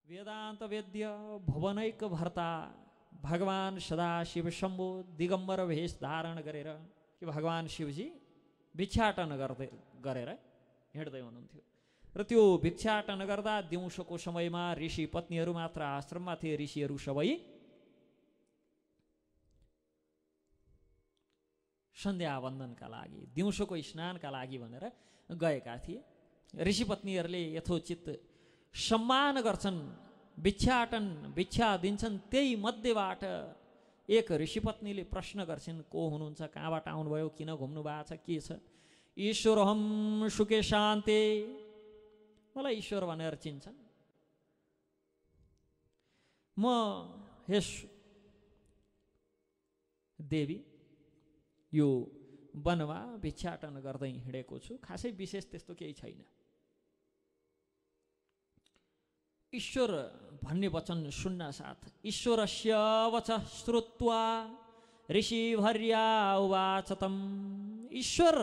वेदांत वेद्य भुवनैक भर्ता भगवान सदाशिव शम्भो दिगम्बर भेष धारण गरेर कि भगवान शिवजी भिक्षाटन गरेर हिँड्दै हुनुहुन्थ्यो र त्यो भिक्षाटन गर्दा दिउँसोको समयमा ऋषि पत्नीहरू मात्र आश्रममा थिए। ऋषिहरू सबै सन्ध्यावन्दनका लागि दिउँसोको स्नानका लागि भनेर गएका थिए। ऋषि पत्नीहरूले यथोचित सम्मान गर्छन्, भिक्षा दिन्छन्। त्यही मध्येबाट एक ऋषिपत्नीले प्रश्न गर्छिन्, को हुनुहुन्छ, कहाँबाट आउनुभयो, किन घुम्नु भएको छ, के छ? ईश्वरहम सुखे शान्ते, मलाई ईश्वर भनेर चिन्छन्। म हे देवी यो वनमा भिक्षाटन गर्दै हिँडेको छु, खासै विशेष त्यस्तो केही छैन। ईश्वर भन्ने वचन सुन्न साथ ईश्वरस्य वचः श्रुत्वा ऋषिभर्या उवाच तम्। ईश्वर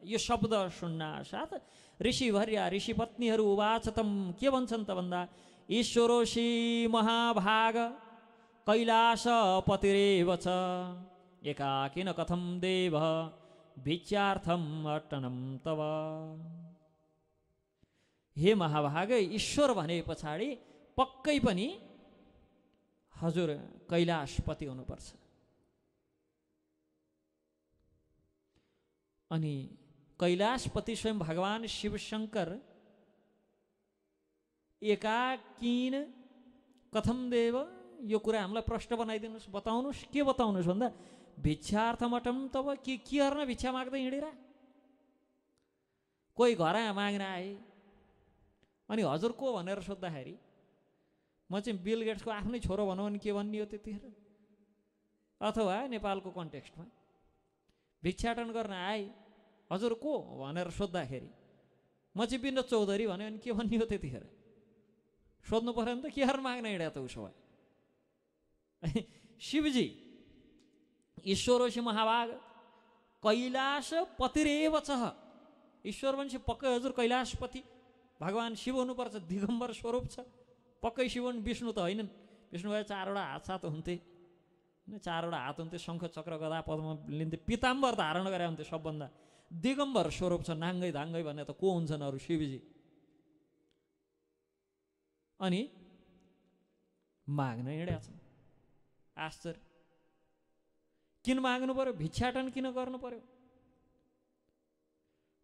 यो शब्द सुन्न साथ ऋषिभर्या ऋषिपत्नीहरू उवाच तम् के भन्छन् त भन्दा ईश्वरोषि महाभाग कैलासपतिरेव च एकाकिन कथं देव भिक्षार्थम् अट्टनं तव। हे महाभाग, ईश्वर भने पछाडि पक्कै पनि हजुर कैलाशपति हुनुपर्छ। अनि कैलाशपति स्वयं भगवान शिवशंकर एकाकिन कथम देव, यो कुरा हामीलाई प्रश्न बनाइदिनुहोस्, बताउनुहोस्। के बताउनुहोस् भन्दा भिक्षार्थमटम तब के गर्न भिक्षा माग्दै हिँडेरा? कोही घर माग्न आए अनि हजुर को भनेर सोद्धाखेरि म चाहिँ बिल गेट्सको आफ्नै छोरो भनौँ भने के भन्ने हो त्यतिखेर? अथवा नेपालको कन्टेक्स्टमा भिक्षाटन गर्न आए हजुर को भनेर सोद्धाखेरि म चाहिँ विनोद चौधरी भन्यो भने के भन्ने हो त्यतिखेर? सोध्नु पऱ्यो नि त, के माग्न हिँड्या त उसो भए? शिवजी ईश्वरोषि महाभाग कैलाशपतिरेव च, ईश्वर भनेपछि पक्कै हजुर कैलाशपति भगवान शिव हुनुपर्छ। दिगम्बर स्वरूप छ, पक्कै शिव विष्णु त होइनन्। विष्णु भए चारवटा हात सात हुन्थे, चारवटा हात हुन्थे, शङ्ख चक्र गदा पद्म लिन्थे, पिताम्बर धारण गरे हुन्थे। सबभन्दा दिगम्बर स्वरूप छ, नाङ्गै धाङ्गै भने त को हुन्छन् अरू? शिवजी। अनि माग्न हिँडेका छन्। आश्चर्य, किन माग्नु पर्यो? भिक्षाटन किन गर्नु पर्यो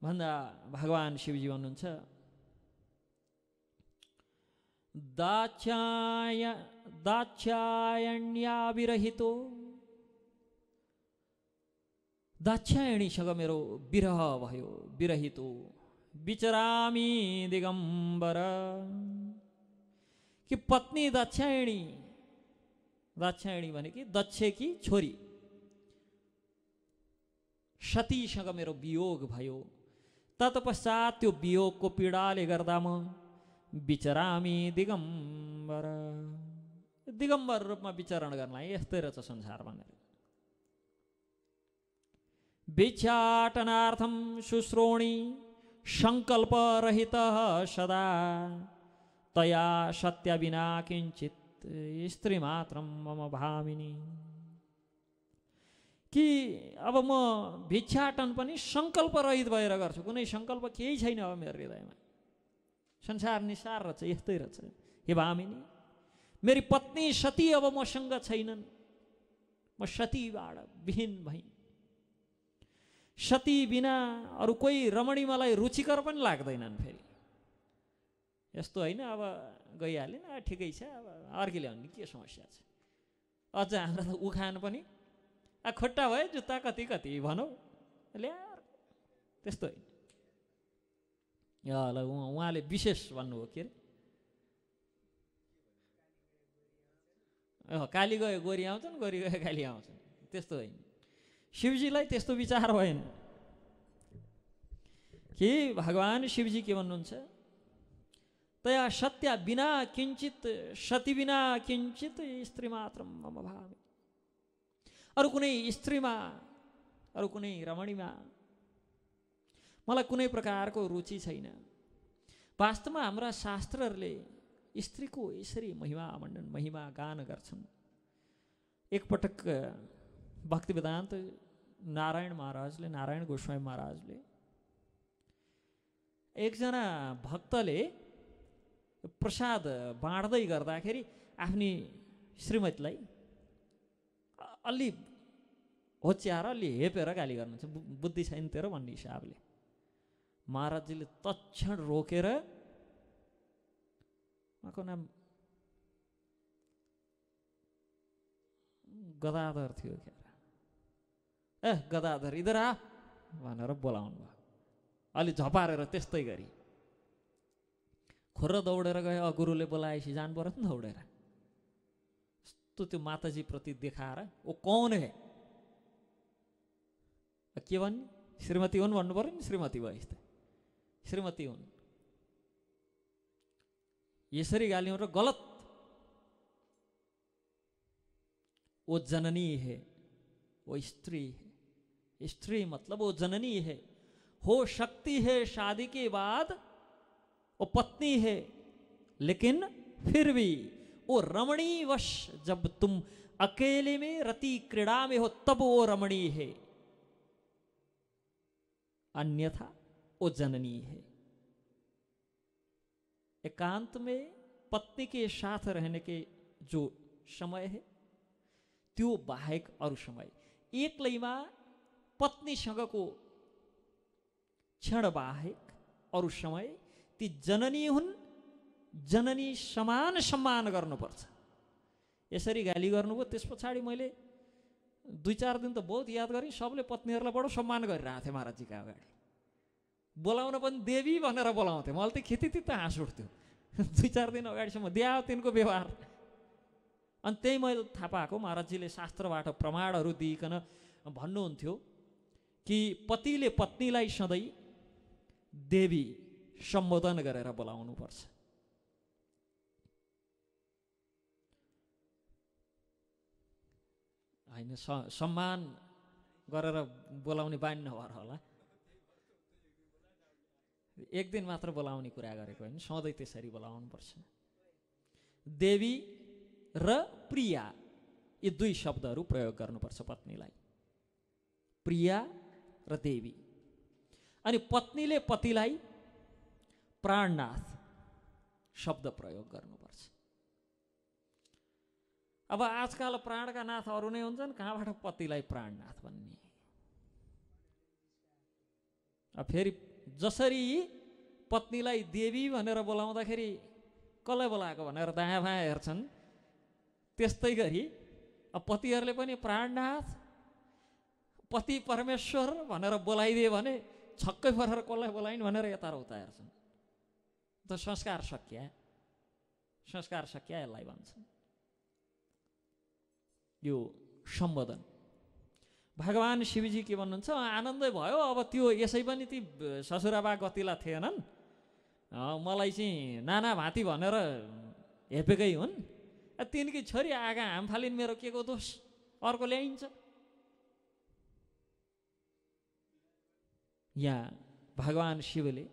भन्दा भगवान शिवजी भन्नुहुन्छ दाक्षायण्याविरहितो, दाक्षायणीसँग मेरो विरह भयो, विरहितो विचरामी दिगम्बर। कि पत्नी दाक्षायणी, दाक्षायणी भनेकी दक्षकी छोरी सतीसँग मेरो वियोग भयो। तत्पश्चात त्यो वियोगको पीडाले गर्दा म विचरामी दिगम्बर, दिगम्बर रूपमा विचरण गर्न यस्तै रहेछ संसार भनेर। भिक्षाटनार्थम शुश्रोणी संकल्प रहित सदा तया सत्य बिना किंचित स्त्री मात्रम मम भामिनी। कि अब म भिक्षाटन पनि संकल्प रहित भएर गर्छु, कुनै संकल्प केही छैन अब मेरो हृदयमा। संसार निसार रहेछ, यस्तै रहेछ। हे भामिनी, मेरी पत्नी सती अब मसँग छैनन्, म सतीबाट विहीन भएँ। सती बिना अरू कोही रमणी मलाई रुचिकर पनि लाग्दैनन्। फेरि यस्तो होइन अब गइहालेन, ठिकै छ, अब अर्कीले भन्ने के समस्या छ? अझ हाम्रो त उखान पनि खुट्टा भयो जुत्ता कति कति भनौँ ल्याएर, त्यस्तो होइन। ल उहाँले विशेष भन्नुभयो के अरे काली गयो गोरी आउँछन्, गोरी गयो काली आउँछन्, त्यस्तो होइन। शिवजीलाई त्यस्तो विचार भएन। कि भगवान शिवजी के भन्नुहुन्छ तया सत्य बिना किंचित, सती बिना किंचित स्त्री मात्र मम भावी। अरू कुनै स्त्रीमा, अरू कुनै रमणीमा मलाई कुनै प्रकारको रुचि छैन। वास्तवमा हाम्रा शास्त्रहरूले स्त्रीको यसरी महिमा मण्डन महिमा गान गर्छन्। एकपटक भक्ति वेदान्त नारायण महाराजले, नारायण गोस्वामी महाराजले एकजना भक्तले प्रसाद बाँड्दै गर्दाखेरि आफ्नी श्रीमतीलाई अलि होच्याएर अलि हेपेर गाली गर्नुहुन्छ, बुद्धि छैन तेरो भन्ने हिसाबले। महाराजजीले तत्क्षण रोकेर, उहाँको नाम गदाधर थियो क्या, गदाधर इधर आ भनेर बोलाउनु भयो। अलि झपारेर त्यस्तै गरी खोर दौडेर गयो। गुरुले बोलाएपछि जानु पर्यो नि दौडेर। यस्तो त्यो माताजी प्रति देखाएर ओ कौन है के भन्ने, श्रीमती हुन् भन्नु पर्यो नि, श्रीमती भयो यस्तै, श्रीमती हुन् यसरी गाली र गलत। वो जननी है, वो स्त्री है। स्त्री मतलब वो जननी है, हो सकती है शादी के बाद वो पत्नी है, लेकिन फिर भी वो रमणी वश, जब तुम अकेले में रति क्रीड़ा में हो तब वो रमणी है, अन्यथा वो जननी है। एकांत में पत्नी के साथ रहने के जो समय है त्यो बाहेक अरू समय, एक्लैमा पत्नीसँगको क्षण बाहेक अरू समय ती जननी हुन्। जननी समान सम्मान गर्नुपर्छ। यसरी गाली गर्नुभयो। त्यस पछाडि मैले 2-4 दिन त बहुत याद गरेँ। सबले पत्नीहरूलाई बडो सम्मान गरिरहेको थिएँ महाराजजीका अगाडि। बोलाउन पनि देवी भनेर बोलाउँथे। मलाई त खितित हाँस उठ्थ्यो। 2-4 दिन अगाडिसम्म दिया तिनको व्यवहार। अनि त्यही मैले थाहा पाएको, महाराजजीले शास्त्रबाट प्रमाणहरू दिइकन भन्नुहुन्थ्यो कि पतिले पत्नीलाई सधैँ देवी सम्बोधन गरेर बोलाउनुपर्छ। होइन, सम्मान गरेर बोलाउने बानी नभएर होला। एक दिन मात्र बोलाउने कुरा गरेको होइन, सधैँ त्यसरी बोलाउनुपर्छ। देवी र प्रिया यी 2 शब्दहरू प्रयोग गर्नुपर्छ पत्नीलाई, प्रिया र देवी। अनि पत्नीले पतिलाई प्राणनाथ शब्द प्रयोग गर्नुपर्छ। अब आजकल प्राणका नाथ अरू नै हुन्छन्, कहाँबाट पतिलाई प्राणनाथ भन्ने। अब फेरि जसरी पत्नीलाई देवी भनेर बोलाउँदाखेरि कसलाई बोलाएको भनेर दायाँ बायाँ हेर्छन्, त्यस्तै गरी अब पतिहरूले पनि प्राणनाथ, पति परमेश्वर भनेर बोलाइदिए भने छक्कै परेर कसलाई बोलाइन् भनेर यता र उता हेर्छन्। त संस्कार सकिया, संस्कार सकिया यसलाई भन्छन्। यो सम्बोधन भगवान शिवजी के भन्नुहुन्छ, आनन्दै भयो। अब त्यो यसै पनि ती ससुराबा गतिला थिएनन्, मलाई चाहिँ नाना भाती भनेर हेपेकै हुन्। तिनकी छोरी आगा हाम फालिन्, मेरो के को दोष, अर्को ल्याइन्छ। यहाँ भगवान शिवले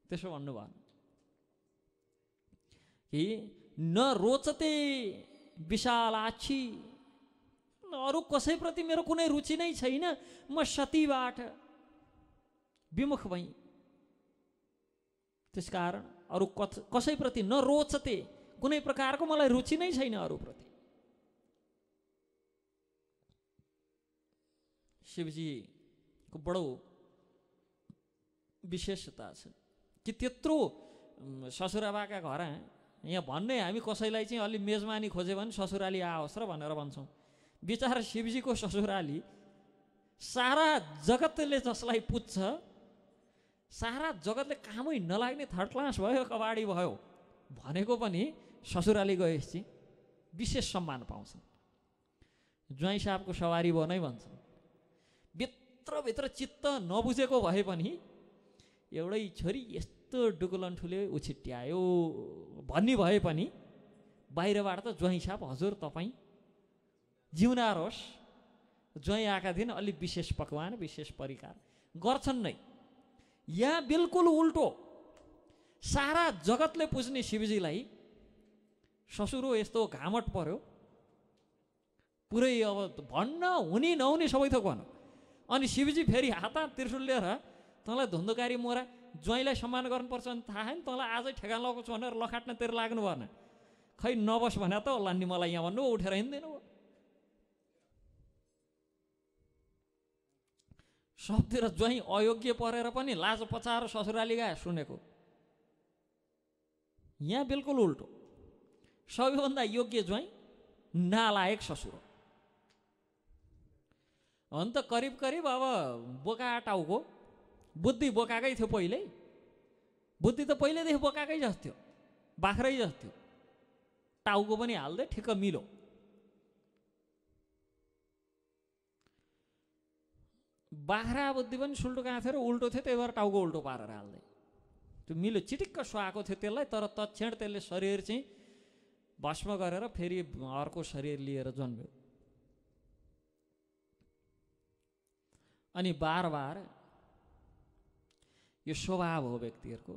त्यसो भन्नुभयो कि न रोचते विशालाक्षी, अरू कसैप्रति मेरो कुनै रुचि नै छैन, म सतीबाट विमुख भएँ। त्यसकारण अरू कसैप्रति न रोचते, कुनै प्रकारको मलाई रुचि नै छैन अरूप्रति। शिवजीको बडो विशेषता छ कि त्यत्रो ससुराबाका घर यहाँ भन्ने, हामी कसैलाई चाहिँ अलि मेजमानी खोज्यो भने ससुराली आओस् र भनेर भन्छौँ। बिचारा शिवजीको ससुराली सारा जगतले जसलाई पुज्छ, सारा जगतले कामै नलाग्ने थर्ड क्लास भयो, कबाडी भयो भनेको पनि ससुराली गएपछि विशेष सम्मान पाउँछन्। ज्वाइँ साहबको सवारी भयो नै भन्छन्। भित्रभित्र चित्त नबुझेको भए पनि एउटै छोरी यस्तो डुकुलन्ठुले उछिट्यायो भन्ने भए पनि बाहिरबाट त ज्वाइँ साहब हजुर तपाईँ जिउना रोस्, ज्वाइँ आएका दिन अलि विशेष पकवान विशेष परिकार गर्छन् नै। यहाँ बिल्कुल उल्टो, सारा जगतले पुज्ने शिवजीलाई ससुरो यस्तो घामट पर्यो, पुरै अब भन्न हुने नहुने सबै थोक भन। अनि शिवजी फेरि हात त्रिशूल लिएर तँलाई धुन्धुकारी मोरा ज्वाइँलाई सम्मान गर्नुपर्छ भने थाहा छैन, तँलाई आजै ठेगान लगाएको छु भनेर लखाट्न तेरो लाग्नु भएन। खै नबस भने त होला नि मलाई यहाँ भन्नु, उठेर हिँड्दैन हो। सबतिर ज्वाइँ अयोग्य परेर पनि लाज पचाएर ससुराली गए सुनेको। यहाँ बिल्कुल उल्टो, सबैभन्दा योग्य ज्वाइँ नालायक ससुरो। अन्त करिब करिब अब बोका टाउको बुद्धि बोकाकै थियो पहिल्यै, बुद्धि त पहिल्यैदेखि बोकाकै जस्तो थियो, बाख्रै जस्तो थियो। टाउको पनि हाल्दै ठिक्क मिलो। बाख्रा बुद्धि पनि सुल्टो कहाँ थियो र उल्टो थियो, त्यही भएर टाउको उल्टो पारेर हाल्दै त्यो मिलो चिटिक्क सुहाएको थियो त्यसलाई। तर तत्क्षण त्यसले शरीर चाहिँ भस्म गरेर फेरि अर्को शरीर लिएर जन्म्यो। अनि बार बार यो स्वभाव हो व्यक्तिहरूको,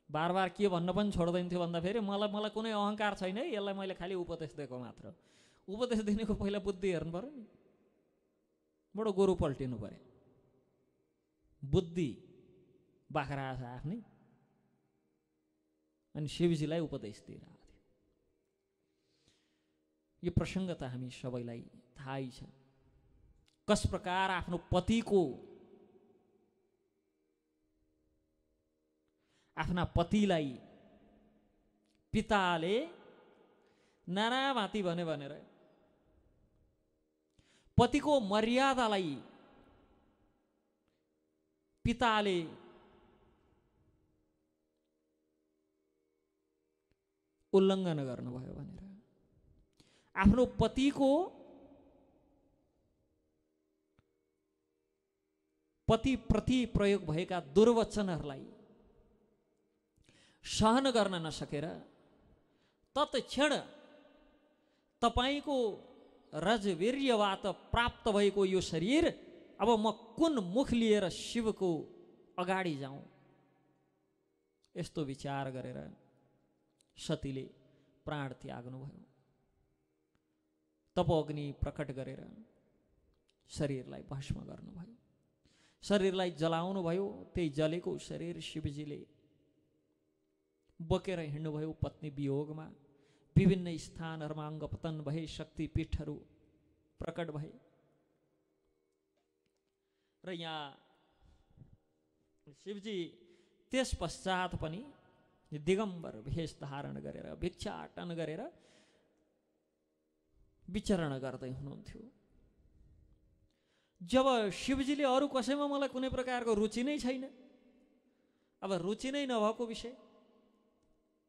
बार बार के भन्न पनि छोड्दैन थियो भन्दा फेरि मलाई कुनै अहङ्कार छैन है, यसलाई मैले खालि उपदेश दिएको मात्र। उपदेश दिनेको पहिला बुद्धि हेर्नु पर्यो नि, बडो गोरु पल्टिनु पर्यो। बुद्धि बाख्रा छ आफ्नै, अनि शिवजीलाई उपदेश दिइरहेको थियो। यो प्रसङ्ग त हामी सबैलाई थाहै छ, कस प्रकार आफ्नो पतिको, आफ्ना पतिलाई पिताले नानाभाँती भने भनेर पतिको मर्यादालाई पिताले उल्लङ्घन गर्नुभयो भनेर, आफ्नो पतिको पतिप्रति प्रयोग भएका दुर्वचनहरूलाई सहन गर्न नसकेर तत्क्षण तपाईँको रजवीर्यबाट प्राप्त भएको यो शरीर अब म कुन मुख लिएर शिवको अगाडि जाउँ, यस्तो विचार गरेर सतीले प्राण त्याग्नुभयो। तपोअग्नि प्रकट गरेर शरीरलाई भस्म गर्नुभयो, शरीरलाई जलाउनु भयो। त्यही जलेको शरीर शिवजीले बोकेर हिँड्नुभयो पत्नी वियोगमा। विभिन्न स्थानहरूमा अङ्गपतन भए, शक्तिपीठहरू प्रकट भए। र यहाँ शिवजी त्यस पश्चात पनि दिगम्बर भेष धारण गरेर भिक्षाटन गरेर विचरण गर्दै हुनुहुन्थ्यो। जब शिवजीले अरू कसैमा मलाई कुनै प्रकारको रुचि नै छैन, अब रुचि नै नभएको विषय,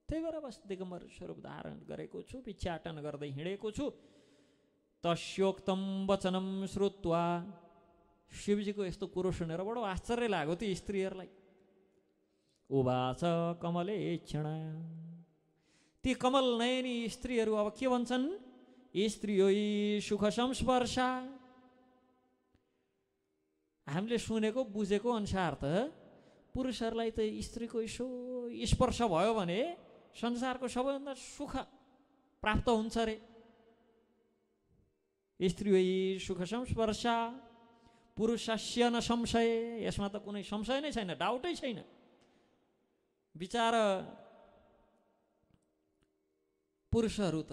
त्यही भएर बस दिगम्बर स्वरूप धारण गरेको छु, भिक्षाटन गर्दै हिँडेको छु। तस्योक्तम वचनम श्रुत्वा, शिवजीको यस्तो कुरो सुनेर बडो आश्चर्य लाग्यो ती स्त्रीहरूलाई। उवाच कमले क्षण, ती कमल नयनी स्त्रीहरू अब के भन्छन्? स्त्रियो सुख संस्पर्शा। हामीले सुनेको बुझेको अनुसार त पुरुषहरूलाई त स्त्रीको यसो स्पर्श भयो भने संसारको सबैभन्दा सुख प्राप्त हुन्छ रे। स्त्रियो सुख संस्पर्शा पुरुषस्य न संशय, यसमा त कुनै संशय नै छैन, डाउटै छैन। विचार पुरुषहरू त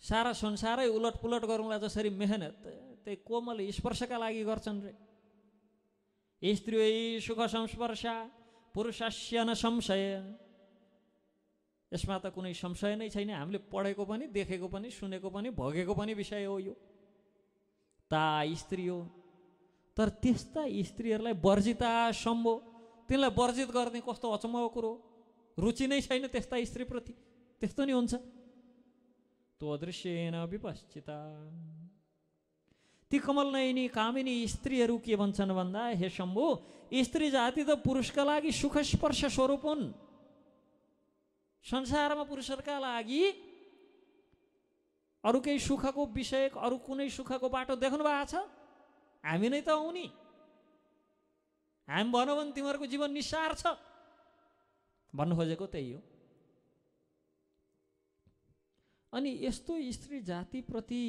सारा संसारै उलट पुलट गरौँला जसरी मेहनत त्यही कोमल स्पर्शका लागि गर्छन् रे। स्त्रियो सुख संस्पर्शा पुरुषस्य न संशय, यसमा त कुनै संशय नै छैन। हामीले पढेको पनि, देखेको पनि, सुनेको पनि, भोगेको पनि विषय हो यो। ता स्त्री हो, तर त्यस्ता स्त्रीहरूलाई वर्जिता सम्भो, तिनलाई वर्जित गर्ने कस्तो अचम्मको कुरो। रुचि नै छैन त्यस्ता स्त्रीप्रति, त्यस्तो नि हुन्छ। त्वदृश्येन विपश्चिता, ती कमल नयनी कामिनी स्त्रीहरू के भन्छन् भन्दा, हे शम्भु, स्त्री जाति त पुरुषका लागि सुख स्पर्श स्वरूप हुन्। संसारमा पुरुषहरूका लागि अरू केही सुखको विषय, अरू कुनै सुखको बाटो देख्नु भएको छ? हामी नै त हौ नि। हामी भनौँ भने तिमीहरूको जीवन निस्सार छ, भन्नु खोजेको त्यही हो। अनि यस्तो स्त्री जातिप्रति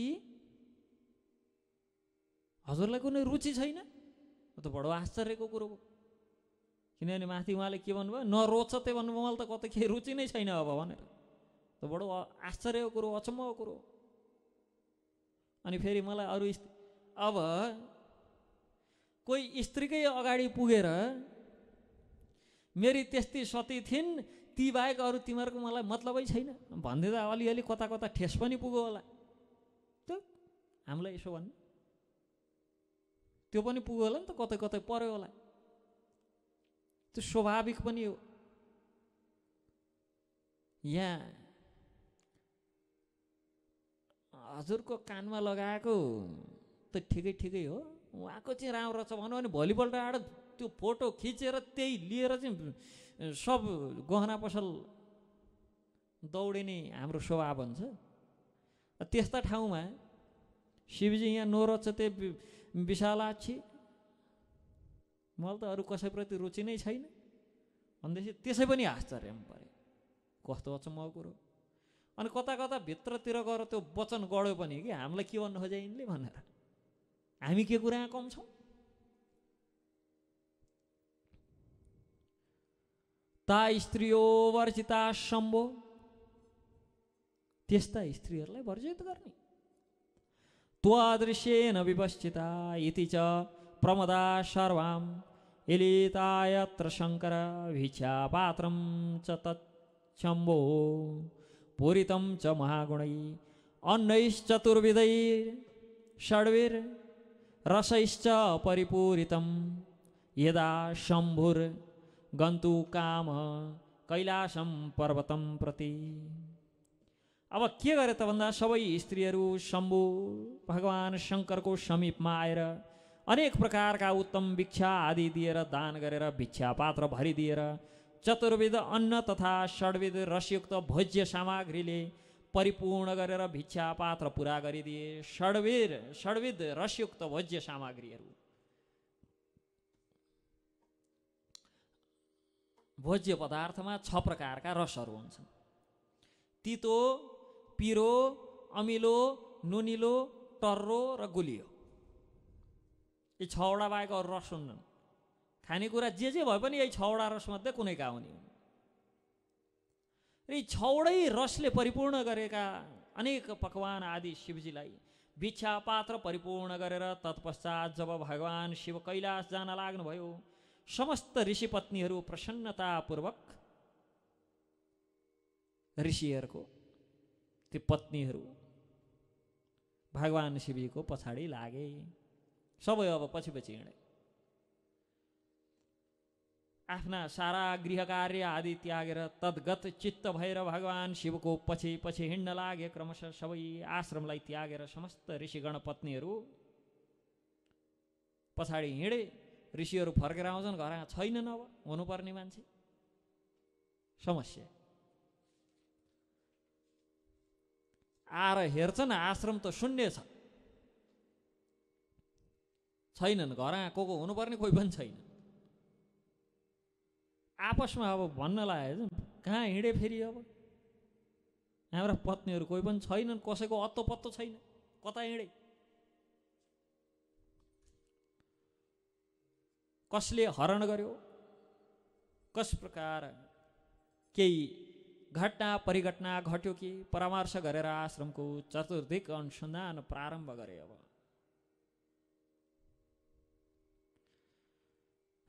हजुरलाई कुनै रुचि छैन? त बडो आश्चर्यको कुरो हो। किनभने माथि उहाँले के भन्नुभयो, नरोच त्यो भन्नुभयो, मलाई त कतै केही रुचि नै छैन अब भनेर। त बडो आश्चर्यको कुरो, अचम्मको कुरो। अनि फेरि मलाई अरू अब कोही स्त्रीकै अगाडि पुगेर मेरी त्यस्ती सती थिइन्, ती बाहेक अरू तिमीहरूको मलाई मतलबै छैन भनिदिँदा अलिअलि कता कता ठेस पनि पुग्यो होला। त हामीलाई यसो भन्नु त्यो पनि पुग्यो होला नि त, कतै कतै पर्यो होला। त्यो स्वाभाविक पनि हो। यहाँ हजुरको कानमा लगाएको त ठिकै ठिकै हो, उहाँको चाहिँ राम्रो छ भन्यो भने भोलिपल्ट आएर त्यो फोटो खिचेर त्यही लिएर चाहिँ सब गहना पसल दौडिने हाम्रो स्वभाव हुन्छ। त्यस्ता ठाउँमा शिवजी यहाँ नोरचते विशालाक्षी, मलाई त अरू कसैप्रति रुचि नै छैन भनेदेखि त्यसै पनि आश्चर्यमा परे। कस्तो अचम्मको कुरो। अनि कता कता भित्रतिर गएर त्यो वचन गढ्यो पनि कि हामीलाई के भन्नु खोजे यिनले भनेर, हामी के कुरा कम छौँ? ता स्त्रियो वर्जिता शम्भो, त्यस्ता स्त्रीहरूलाई वर्जित गर्ने। त्वदृश्येन विपश्चिता इति च प्रमदा सर्वाम एलितायत्र शङ्कर भिक्षापात्रं च तच्छम्भो पूरितं च महागुणै अन्नैश्चतुर्विधैः षड्भिर् रसैश्च परिपूरितं यदा शम्भुर् गन्तु काम कैलासम पर्वतं प्रति। अब के गरे त भन्दा सबै स्त्रीहरू शम्भु भगवान शङ्करको समीपमा आएर अनेक प्रकारका उत्तम भिक्षा आदि दिएर, दान गरेर, भिक्षा पात्र भरिदिएर, चतुर्विध अन्न तथा षड्विध रसयुक्त भोज्य सामग्रीले परिपूर्ण गरेर भिक्षा पात्र पुरा गरिदिए। षड्विध रसयुक्त भोज्य सामग्रीहरू, भोज्य पदार्थमा 6 प्रकारका रसहरू हुन्छन्। तितो, पिरो, अमिलो, नुनिलो, टर्रो र गुलियो। यी 6वटा बाहेक अरू रस हुन्नन्। खानेकुरा जे भए पनि यही 6वटा रसमध्ये कुनै का हुने हुन्। र यी 6वटै रसले परिपूर्ण गरेका अनेक पकवान आदि शिवजीलाई भिक्षा पात्र परिपूर्ण गरेर तत्पश्चात जब भगवान शिव कैलाश जान लाग्नुभयो, समस्त ऋषि पत्नीहरू प्रसन्नतापूर्वक ऋषिहरूको ती पत्नीहरू भगवान शिवजीको पछाडि लागे। सबै अब पछि पछि हिँडे। आफ्ना सारा गृह कार्य आदि त्यागेर तद्गत चित्त भएर भगवान शिवको पछि पछि हिँड्न लागे। क्रमशः सबै आश्रमलाई त्यागेर समस्त ऋषिगण पत्नीहरू पछाडि हिँडे। ऋषिहरू फर्केर आउँछन्, घर छैनन् अब हुनुपर्ने मान्छे। समस्या आएर हेर्छन्, आश्रम त शून्य छ, छैनन्। घर को हुनुपर्ने कोही पनि छैन। आपसमा अब भन्न लाग्यो, कहाँ हिँडे फेरि अब हाम्रा पत्नीहरू कोही पनि छैनन्, कसैको अत्तो पत्तो छैन, कता हिँडे, कसले हरण गर्यो, कस प्रकार केही घटना परिघटना घट्यो कि परामर्श गरेर आश्रमको चतुर्दिक अनुसन्धान प्रारम्भ गरे। अब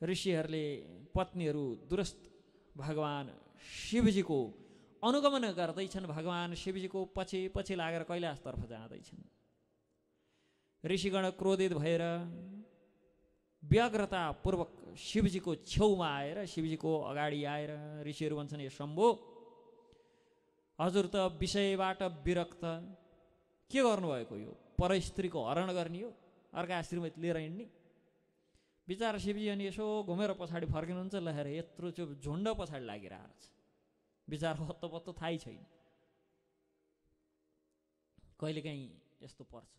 ऋषिहरूले पत्नीहरू दुरस्त भगवान शिवजीको अनुगमन गर्दैछन्। भगवान शिवजीको पछि पछि लागेर कैलाशतर्फ जाँदैछन्। ऋषिगण क्रोधित भएर व्यग्रतापूर्वक शिवजीको छेउमा आएर, शिवजीको अगाडि आएर ऋषिहरू भन्छन्, यो शम्भो, हजुर त विषयबाट विरक्त के गर्नुभएको? यो परस्त्रीको हरण गर्ने हो, अर्का श्रीमती लिएर हिँड्ने। विचार शिवजी अनि यसो घुमेर पछाडि फर्किनुहुन्छ, लहेर यत्रो त्यो झुन्ड पछाडि लागिरहेको छ। विचार हत्तो पत्तो थाहै छैन। कहिलेकाहीँ यस्तो पर्छ।